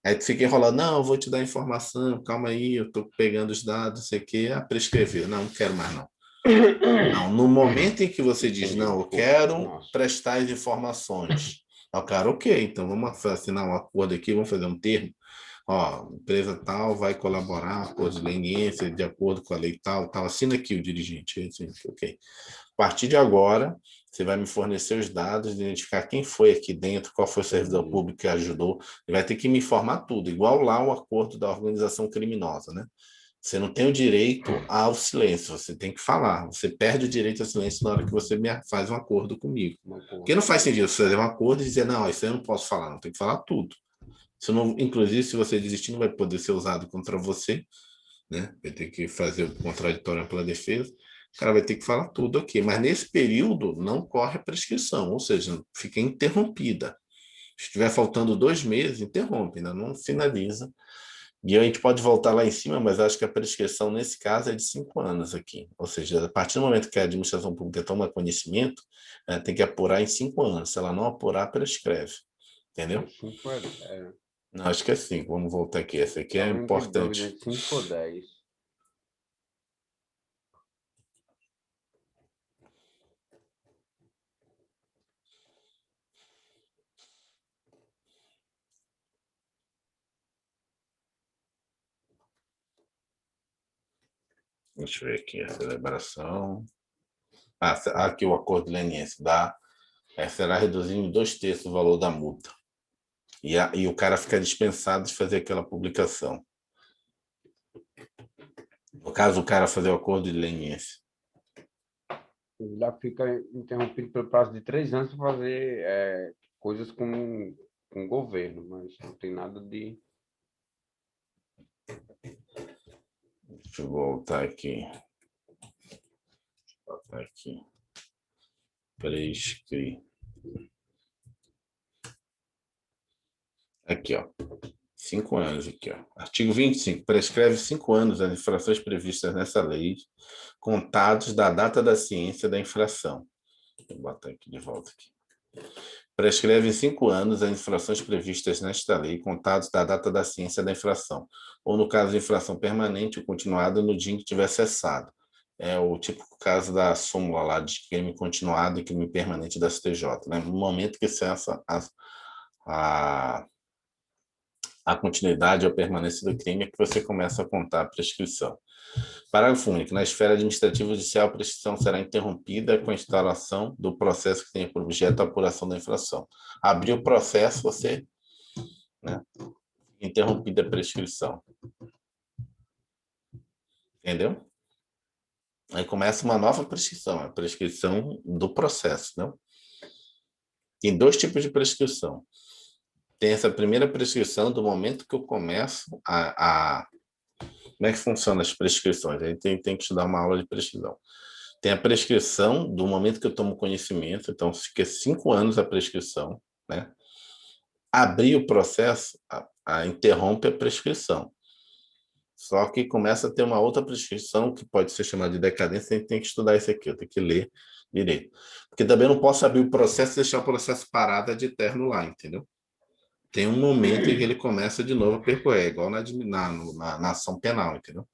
Aí tu fica enrolando, não, eu vou te dar informação, calma aí, eu estou pegando os dados, não sei o quê, prescrever. Não, não quero mais não. Não, no momento em que você diz, Entendi. não, eu quero Nossa. prestar as informações. O cara, ok, então vamos assinar um acordo aqui, vamos fazer um termo. Ó, empresa tal vai colaborar, acordo de leniência, de acordo com a lei tal, tal. Assina aqui o dirigente. Assim, ok. A partir de agora, você vai me fornecer os dados, identificar quem foi aqui dentro, qual foi o servidor público que ajudou. Ele vai ter que me informar tudo, igual lá o acordo da organização criminosa, né? Você não tem o direito ao silêncio, você tem que falar. Você perde o direito ao silêncio na hora que você faz um acordo comigo. Porque não faz sentido você fazer um acordo e dizer, não, isso eu não posso falar, não, tem que falar tudo. Isso não, inclusive, se você desistir, não vai poder ser usado contra você, né? Vai ter que fazer o contraditório pela defesa. O cara vai ter que falar tudo aqui. Mas nesse período não corre a prescrição, ou seja, fica interrompida. Se estiver faltando 2 meses, interrompe, ainda não finaliza. E a gente pode voltar lá em cima, mas acho que a prescrição nesse caso é de 5 anos aqui. Ou seja, a partir do momento que a administração pública toma conhecimento, tem que apurar em 5 anos. Se ela não apurar, prescreve. Entendeu? 5 Não, acho que é 5. Vamos voltar aqui. Essa aqui é Estava entre dúvida importante. de 5 ou 10. Deixa eu ver aqui a celebração. Aqui o acordo leniense será reduzido em 2/3 o valor da multa. E o cara fica dispensado de fazer aquela publicação. No caso, o cara fazer o acordo de leniência. já fica interrompido pelo prazo de 3 anos para fazer coisas com o governo, mas não tem nada de... Deixa eu voltar aqui. Voltar aqui. Prescri. Aqui, ó. 5 anos aqui, ó. Artigo 25. Prescreve 5 anos as infrações previstas nessa lei, contados da data da ciência da infração. Vou botar aqui de volta aqui. Prescreve em 5 anos as infrações previstas nesta lei, contados da data da ciência da infração, ou no caso de infração permanente ou continuada no dia em que tiver cessado. É o típico caso da súmula lá de crime continuado e crime permanente da STJ, né? No momento que cessa a continuidade ou a permanência do crime é que você começa a contar a prescrição. Parágrafo único. Na esfera administrativa judicial, a prescrição será interrompida com a instalação do processo que tenha por objeto a apuração da infração. Abriu o processo, você, né, interrompida a prescrição. Entendeu? Aí começa uma nova prescrição, a prescrição do processo, não? Tem 2 tipos de prescrição. Tem essa primeira prescrição do momento que eu começo Como é que funcionam as prescrições? Aí tem que estudar uma aula de prescrição. Tem a prescrição do momento que eu tomo conhecimento, então fica 5 anos a prescrição, né? Abrir o processo, interrompe a prescrição. Só que começa a ter uma outra prescrição que pode ser chamada de decadência, a gente tem que estudar isso aqui, eu tenho que ler direito. Porque também não posso abrir o processo e deixar o processo parado de eterno lá, entendeu? Tem um momento em que ele começa de novo a percorrer, igual na ação penal, entendeu?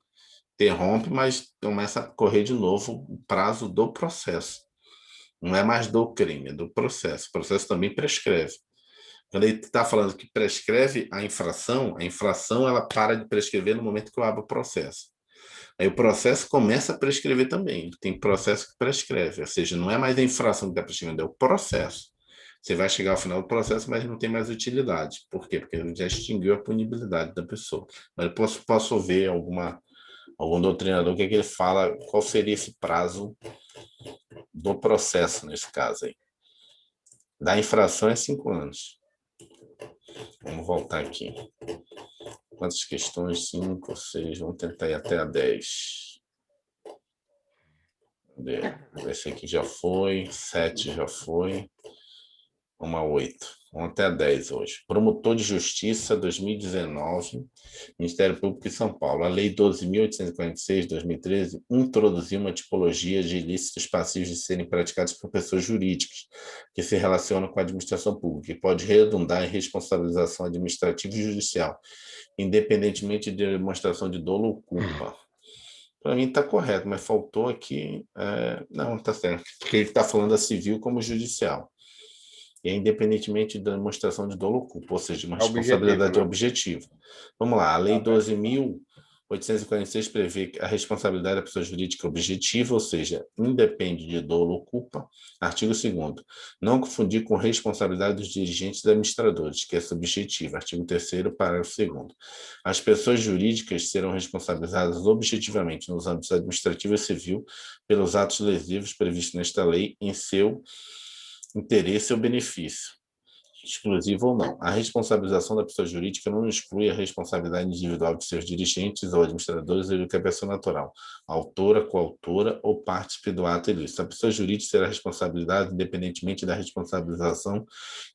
Interrompe, mas começa a correr de novo o prazo do processo. Não é mais do crime, é do processo. O processo também prescreve. Quando ele está falando que prescreve a infração ela para de prescrever no momento que eu abro o processo. Aí o processo começa a prescrever também. Tem processo que prescreve, ou seja, não é mais a infração que está prescrevendo, é o processo. Você vai chegar ao final do processo, mas não tem mais utilidade. Por quê? Porque ele já extinguiu a punibilidade da pessoa. Mas eu posso ver algum doutrinador que ele fala qual seria esse prazo do processo nesse caso aí. Da infração é 5 anos. Vamos voltar aqui. Quantas questões? 5, 6, vamos tentar ir até a 10. Esse aqui já foi, 7 já foi. Vamos a 8. Vamos até a 10 hoje. Promotor de Justiça, 2019, Ministério Público de São Paulo. A Lei 12.846, 2013, introduziu uma tipologia de ilícitos passivos de serem praticados por pessoas jurídicas, que se relacionam com a administração pública, e pode redundar em responsabilização administrativa e judicial, independentemente de demonstração de dolo ou culpa. Para mim está correto, mas faltou aqui... não, está certo, porque ele está falando a civil como judicial. E é independentemente da demonstração de dolo ou culpa, ou seja, uma responsabilidade objetiva. Vamos lá, a Lei 12.846 prevê a responsabilidade da pessoa jurídica objetiva, ou seja, independe de dolo ou culpa. Artigo 2º, não confundir com responsabilidade dos dirigentes e administradores, que é subjetiva. Artigo 3º, parágrafo 2º. As pessoas jurídicas serão responsabilizadas objetivamente nos âmbitos administrativo e civil pelos atos lesivos previstos nesta lei em seu interesse ou benefício, exclusivo ou não. A responsabilização da pessoa jurídica não exclui a responsabilidade individual de seus dirigentes ou administradores ou de qualquer pessoa natural, autora, coautora ou partícipe do ato ilícito. A pessoa jurídica será responsabilidade independentemente da responsabilização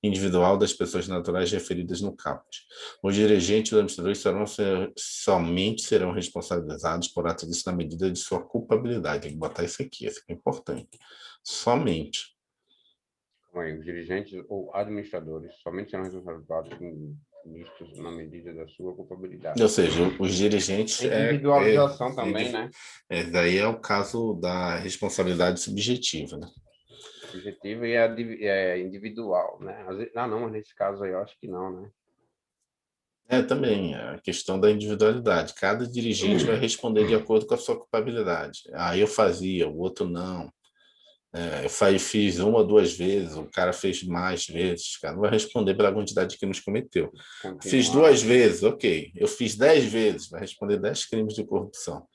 individual das pessoas naturais referidas no caput. Os dirigentes ou administradores somente serão responsabilizados por ato ilícito na medida de sua culpabilidade. Tem que botar isso aqui é importante. Somente. Os dirigentes ou administradores somente serão responsabilizados com mistos na medida da sua culpabilidade. Ou seja, os dirigentes... individualização também, né? Daí é o caso da responsabilidade subjetiva, né? Subjetiva e individual, né? Não, mas nesse caso aí eu acho que não, né? Também, a questão da individualidade. Cada dirigente vai responder de acordo com a sua culpabilidade. Eu fazia, o outro não. Eu fiz 1 ou 2 vezes, o cara fez mais vezes, o cara não vai responder pela quantidade de crimes que cometeu. Fiz 2 vezes, ok. Eu fiz 10 vezes, vai responder 10 crimes de corrupção.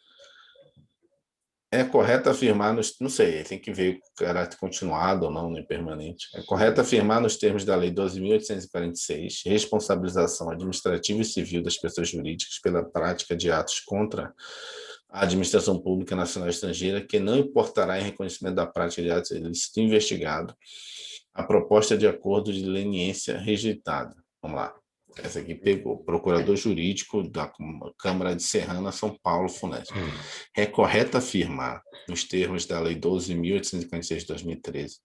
É correto afirmar, não sei, tem que ver o caráter continuado ou não, nem permanente. É correto afirmar nos termos da Lei 12.846, responsabilização administrativa e civil das pessoas jurídicas pela prática de atos contra a administração pública nacional e estrangeira, que não importará em reconhecimento da prática de atos ilícitos investigado a proposta de acordo de leniência rejeitada. Vamos lá. Essa aqui pegou. Procurador jurídico da Câmara de Serrana, São Paulo, FUNESP. É correto afirmar, nos termos da Lei 12.846 de 2013,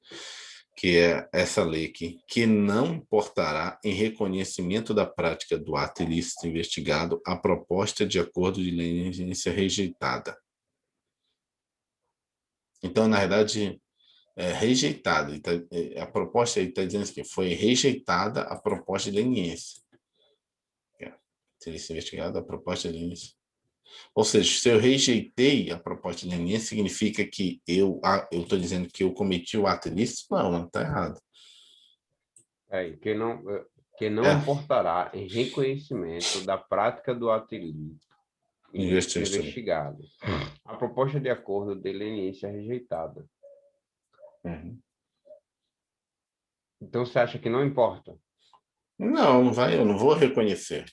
que é essa lei aqui, que não importará em reconhecimento da prática do ato ilícito investigado a proposta de acordo de leniência rejeitada. Então, na verdade, é rejeitada. A proposta aí está dizendo que foi rejeitada a proposta de leniência. Teria sido investigado a proposta de leniência. Ou seja, se eu rejeitei a proposta de leniência, significa que eu estou dizendo que eu cometi o ato ilícito? Não, está errado. Que não importará em reconhecimento da prática do ato ilícito investigado. A proposta de acordo de leniência rejeitada. Uhum. Então, você acha que não importa? Não vai, eu não vou reconhecer.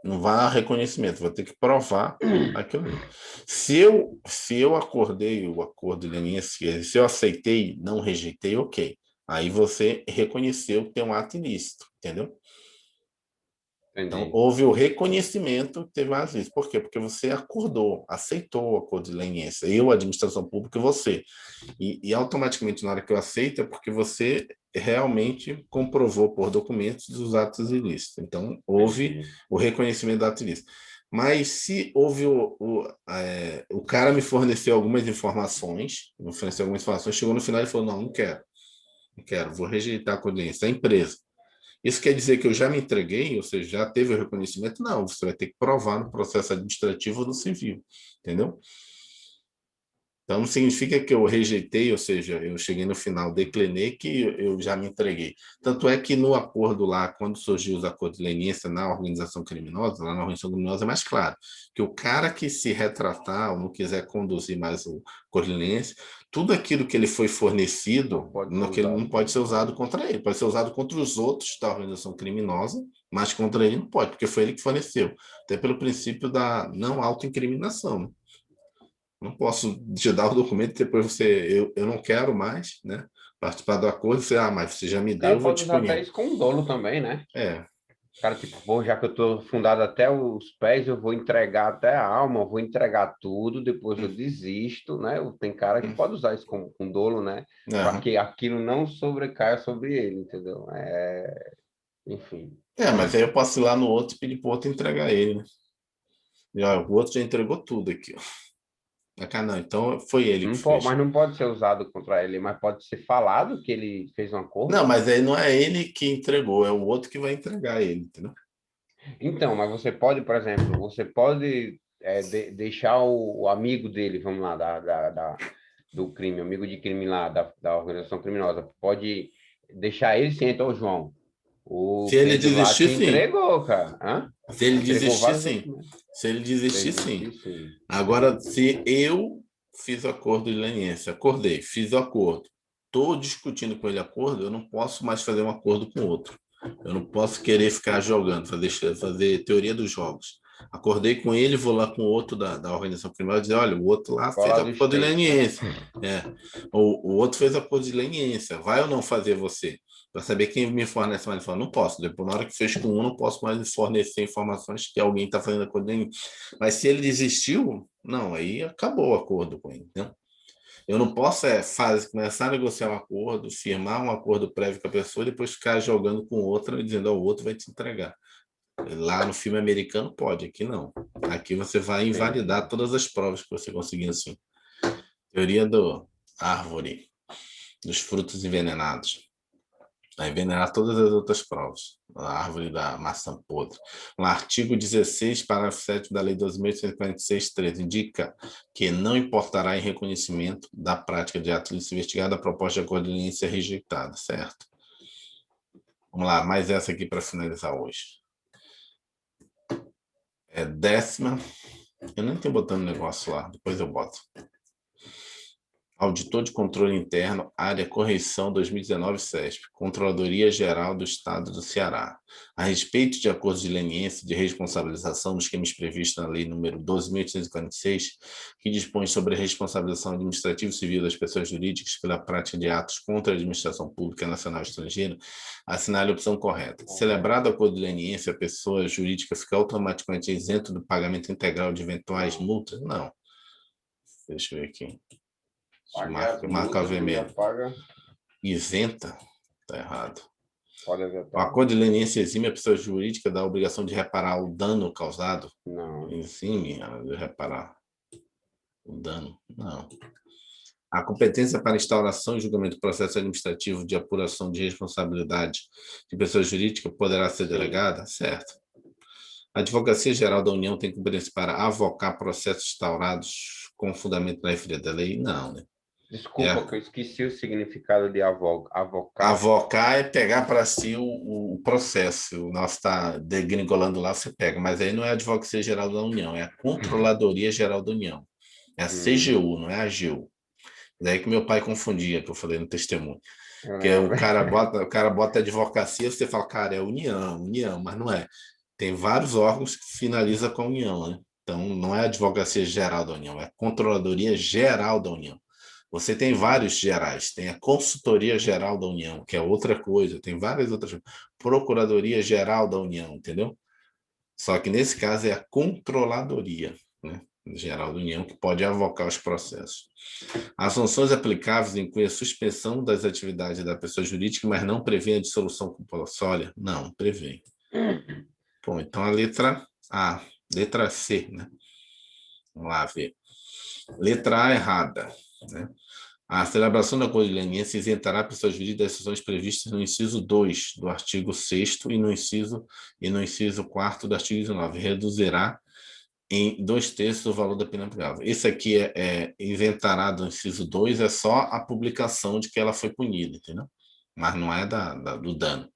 Não vai a reconhecimento, vou ter que provar aquilo ali. Se eu acordei o acordo de leniência, se eu aceitei, não rejeitei, ok. Aí você reconheceu que tem um ato ilícito, entendeu? Entendi. Então, houve o reconhecimento que teve mais isso. Por quê? Porque você acordou, aceitou o acordo de leniência. Eu, a administração pública, você. E automaticamente, na hora que eu aceito, é porque você realmente comprovou por documentos os atos ilícitos. Então, houve o reconhecimento do ato ilícito. Mas se houve o cara me forneceu algumas informações, chegou no final e falou, não quero, vou rejeitar a acordo de leniência. A empresa. Isso quer dizer que eu já me entreguei, ou seja, já teve o reconhecimento? Não, você vai ter que provar no processo administrativo ou no civil, entendeu? Então, não significa que eu rejeitei, ou seja, eu cheguei no final, declinei, que eu já me entreguei. Tanto é que no acordo lá, quando surgiu os acordos de leniência na organização criminosa, lá na organização criminosa é mais claro, que o cara que se retratar ou não quiser conduzir mais o acordo de leniência, tudo aquilo que ele foi fornecido, não pode ser usado contra ele, pode ser usado contra os outros da organização criminosa, mas contra ele não pode, porque foi ele que forneceu. Até pelo princípio da não autoincriminação, né? Não posso te dar o documento e depois eu não quero mais, né, participar do acordo. Você, mas você já me O deu, cara eu vou pode te usar punir. até isso como dolo também, né? É. O cara, tipo, já que eu tô fundado até os pés, eu vou entregar até a alma, eu vou entregar tudo, depois eu desisto, né? Tem cara que pode usar isso como com dolo, né? Para que aquilo não sobrecaia sobre ele, entendeu? Enfim. Mas aí eu posso ir lá no outro e pedir pro outro entregar ele, né? O outro já entregou tudo aqui, ó. Não, então foi ele que fez. Mas não pode ser usado contra ele, mas pode ser falado que ele fez um acordo. Não, mas aí não é ele que entregou, é o outro que vai entregar ele, entendeu? Então, mas você pode, por exemplo, você pode deixar o amigo dele, vamos lá, do crime, amigo de crime lá, da organização criminosa, pode deixar ele ciente, ô João, o Se ele Pedro lá desistir, te sim. entregou, cara. Hã? Se ele Entregou desistir, vários sim. documentos. Se ele Se desistir, ele sim. desistir, sim. Agora, se eu fiz o acordo de leniência, acordei, fiz o acordo, estou discutindo com ele acordo, eu não posso mais fazer um acordo com outro. Eu não posso querer ficar jogando, fazer teoria dos jogos. Acordei com ele, vou lá com o outro da organização criminosa e dizer, olha, o outro lá fez Cola do acordo de State, né? leniência. O outro fez acordo de leniência. Vai ou não fazer você? Para saber quem me fornece mais informações. Não posso. Depois, na hora que fez com um, não posso mais fornecer informações que alguém está fazendo acordo de leniência. Mas se ele desistiu, não, aí acabou o acordo com ele. Né? Eu não posso começar a negociar um acordo, firmar um acordo prévio com a pessoa e depois ficar jogando com outra e dizendo, o outro vai te entregar. Lá no filme americano pode, aqui não. Aqui você vai invalidar todas as provas que você conseguir assim. Teoria do árvore, dos frutos envenenados. Vai envenenar todas as outras provas. A árvore da maçã podre. No artigo 16, parágrafo 7 da Lei 12.846, indica que não importará em reconhecimento da prática de ato ilícito investigado a proposta de acordo de leniência rejeitada, certo? Vamos lá, mais essa aqui para finalizar hoje. É 10ª. Eu nem tenho botando negócio lá, depois eu boto. Auditor de Controle Interno, Área Correição 2019 CESP, Controladoria Geral do Estado do Ceará. A respeito de acordos de leniência de responsabilização dos crimes previstos na Lei nº 12.846, que dispõe sobre a responsabilização administrativa e civil das pessoas jurídicas pela prática de atos contra a administração pública nacional e estrangeira, assinale a opção correta. Celebrado o acordo de leniência, a pessoa jurídica fica automaticamente isenta do pagamento integral de eventuais multas? Não. Deixa eu ver aqui. Marca vermelho. Isenta? Está errado. O acordo de leniência exime a pessoa jurídica da obrigação de reparar o dano causado? Não. Exime de reparar o dano? Não. A competência para instauração e julgamento do processo administrativo de apuração de responsabilidade de pessoa jurídica poderá ser delegada? Certo. A Advocacia Geral da União tem competência para avocar processos instaurados com fundamento na referida lei? Não, né? Desculpa, que eu esqueci o significado de avocar. Avocar é pegar para si o processo. O nosso está degringolando lá, você pega. Mas aí não é a Advocacia Geral da União, é a Controladoria Geral da União. É a CGU, não é a AGU. Daí que meu pai confundia, que eu falei no testemunho. Porque o cara bota advocacia, você fala, cara, é União, mas não é. Tem vários órgãos que finalizam com a União, né? Então, não é a Advocacia Geral da União, é a Controladoria Geral da União. Você tem vários gerais, tem a Consultoria Geral da União, que é outra coisa, tem várias outras, Procuradoria Geral da União, entendeu? Só que nesse caso é a Controladoria, né, Geral da União, que pode avocar os processos. As sanções aplicáveis incluem a suspensão das atividades da pessoa jurídica, mas não prevê a dissolução compulsória? Não, prevê. Bom, então a letra C, né? Vamos lá ver. Letra A errada, né? A celebração do acordo de leniência isentará a pessoa jurídica das decisões previstas no inciso 2 do artigo 6º e no inciso 4º do artigo 19. Reduzirá em 2/3 o valor da pena aplicável. Esse aqui isentará do inciso 2, é só a publicação de que ela foi punida, entendeu? Mas não é do dano.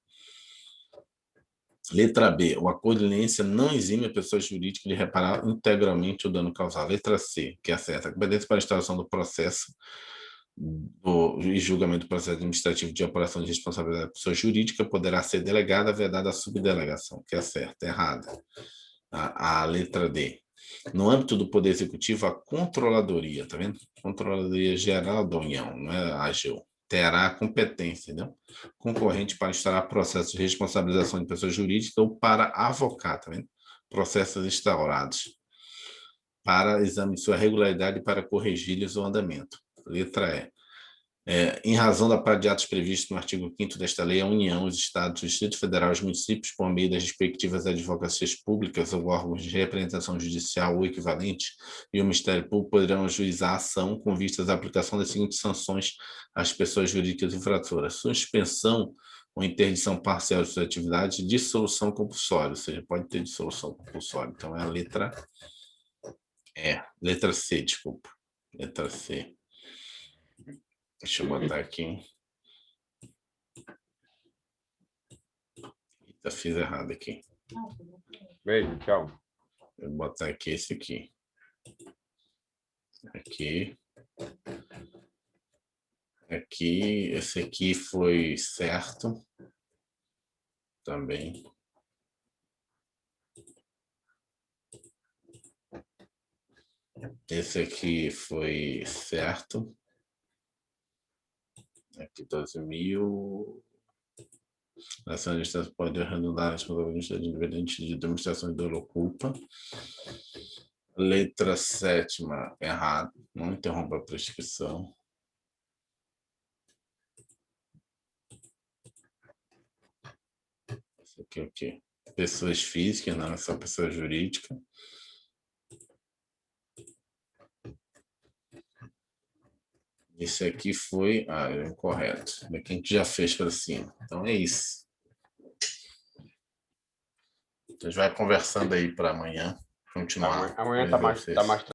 Letra B, o acordo de leniência não exime a pessoa jurídica de reparar integralmente o dano causado. Letra C, que é certa, a competência para a instauração do processo e julgamento do processo administrativo de apuração de responsabilidade da pessoa jurídica poderá ser delegada, vedada a subdelegação, que é certa, errada. A letra D. No âmbito do Poder Executivo, a Controladoria, tá vendo? Controladoria Geral da União, não é a AGU, terá competência, entendeu? Concorrente para instaurar processos de responsabilização de pessoa jurídica ou para avocar, tá vendo? Processos instaurados para exame de sua regularidade e para corrigir-lhes o andamento. Letra E. Em razão da prática de atos previstos no artigo 5º desta lei, a União, os Estados, o Distrito Federal e os municípios, por meio das respectivas advocacias públicas ou órgãos de representação judicial ou equivalentes, e o Ministério Público poderão ajuizar a ação com vistas à aplicação das seguintes sanções às pessoas jurídicas infratoras: suspensão ou interdição parcial de suas atividades, dissolução compulsória, ou seja, pode ter dissolução compulsória. Então, é a letra C, desculpa. Letra C. Deixa eu botar aqui. Eita, fiz errado aqui. Beijo, tchau. Vou botar aqui esse aqui. Aqui. Aqui, esse aqui foi certo. Também. Esse aqui foi certo. Aqui, 12.000. Essa administração pode redundar as responsabilidades independentes de administração e dolo culpa. Letra 7ª, errado. Não interrompa a prescrição. Isso aqui é o quê? Pessoas físicas, não é só pessoa jurídica. Esse aqui foi incorreto. Daqui a gente já fez para cima. Então é isso. A gente vai conversando aí para amanhã. Continuar. Amanhã tá mais